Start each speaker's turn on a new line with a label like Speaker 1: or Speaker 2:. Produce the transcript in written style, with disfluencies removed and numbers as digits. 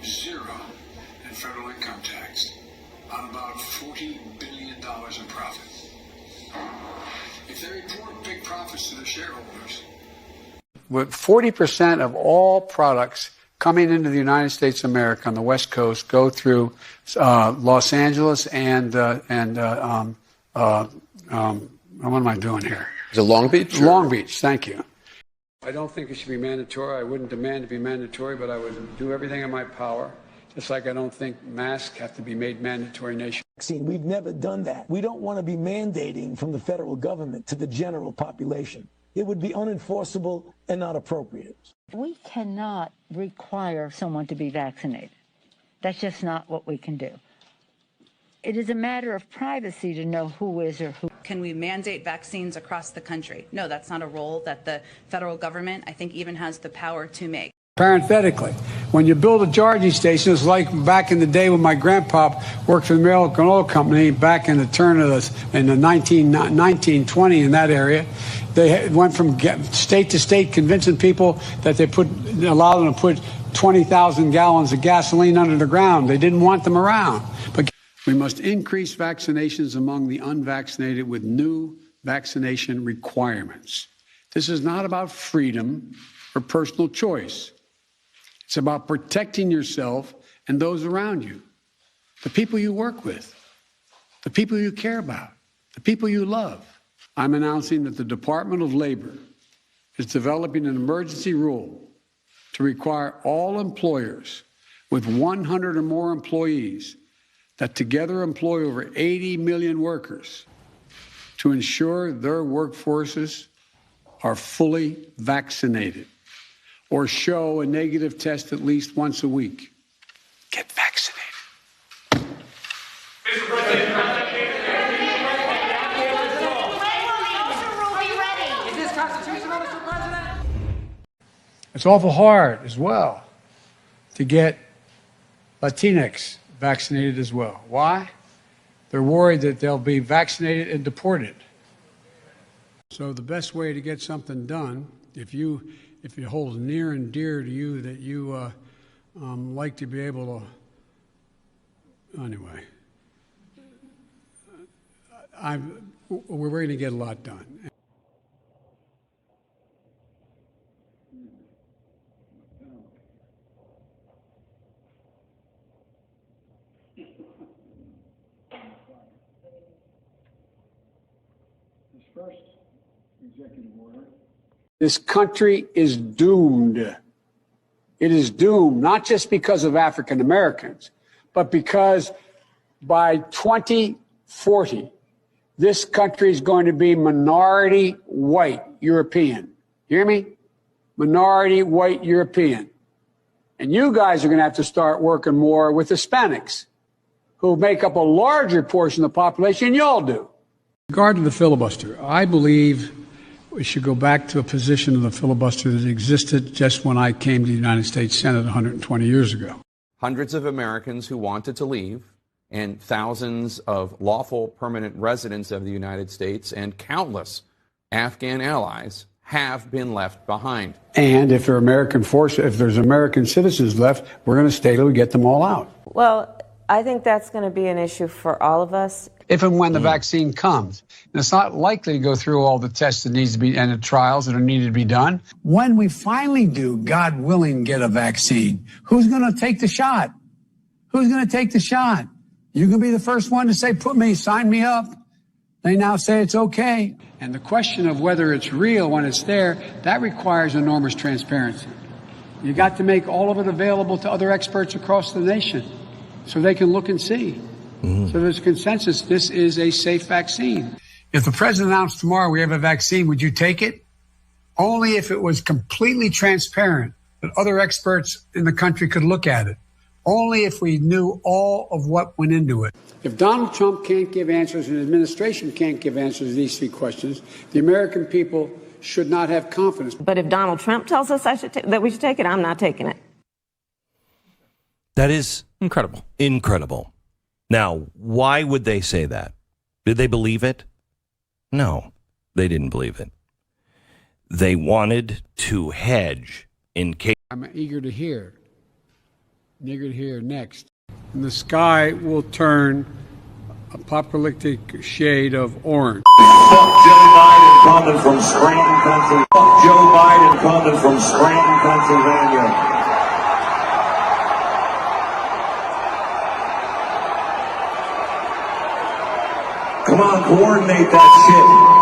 Speaker 1: zero in federal income tax on about $40 billion in profit. If they report big profits to their shareholders.
Speaker 2: With 40% of all products coming into the United States of America on the West Coast go through Los Angeles and what am I doing here?
Speaker 3: Is it Long Beach?
Speaker 2: Long Beach, thank you. I don't think it should be mandatory. I wouldn't demand to be mandatory, but I would do everything in my power. Just like I don't think masks have to be made mandatory nationwide.
Speaker 4: We've never done that. We don't want to be mandating from the federal government to the general population. It would be unenforceable and not appropriate.
Speaker 5: We cannot require someone to be vaccinated. That's just not what we can do. It is a matter of privacy to know who is or who.
Speaker 6: Can we mandate vaccines across the country? No, that's not a role that the federal government, I think, even has the power to make.
Speaker 2: Parenthetically, when you build a charging station, it's like back in the day when my grandpa worked for the American Oil Company back in the turn of the 1920 in that area. They went from state to state convincing people that they allowed them to put 20,000 gallons of gasoline under the ground. They didn't want them around. But we must increase vaccinations among the unvaccinated with new vaccination requirements. This is not about freedom or personal choice. It's about protecting yourself and those around you, the people you work with, the people you care about, the people you love. I'm announcing that the Department of Labor is developing an emergency rule to require all employers with 100 or more employees that together employ over 80 million workers to ensure their workforces are fully vaccinated or show a negative test at least once a week. Get vaccinated.
Speaker 7: Mr. President, is this constitutional, Mr. President?
Speaker 2: It's awful hard as well to get Latinx vaccinated as well. Why? They're worried that they'll be vaccinated and deported. So the best way to get something done, if it holds near and dear to you that you like to be able to, anyway, we're going to get a lot done. This first executive order. This country is doomed. It is doomed, not just because of African Americans, but because by 2040, this country is going to be minority white European. You hear me? Minority white European. And you guys are going to have to start working more with Hispanics, who make up a larger portion of the population than y'all do. In regard to the filibuster, I believe we should go back to a position of the filibuster that existed just when I came to the United States Senate 120 years ago.
Speaker 3: Hundreds of Americans who wanted to leave, and thousands of lawful permanent residents of the United States and countless Afghan allies have been left behind.
Speaker 2: And if there's American citizens left, we're going to stay till we get them all out.
Speaker 8: Well, I think that's going to be an issue for all of us.
Speaker 2: If and when the vaccine comes. And it's not likely to go through all the tests that needs to be and the trials that are needed to be done. When we finally do, God willing, get a vaccine, who's going to take the shot? Who's going to take the shot? You can be the first one to say, sign me up. They now say it's okay. And the question of whether it's real when it's there, that requires enormous transparency. You got to make all of it available to other experts across the nation so they can look and see. So there's consensus, this is a safe vaccine. If the president announced tomorrow we have a vaccine, would you take it? Only if it was completely transparent that other experts in the country could look at it. Only if we knew all of what went into it. If Donald Trump can't give answers and the administration can't give answers to these three questions, the American people should not have confidence.
Speaker 8: But if Donald Trump tells us that we should take it, I'm not taking it.
Speaker 9: That is
Speaker 10: incredible.
Speaker 9: Incredible. Now, why would they say that? Did they believe it? No, they didn't believe it. They wanted to hedge in case.
Speaker 2: I'm eager to hear Niggard here next. And the sky will turn a apocalyptic shade of orange.
Speaker 10: Fuck Joe Biden coming from Scranton, Pennsylvania. Fuck Joe Biden coming from Scranton, Pennsylvania. Come on, coordinate that shit.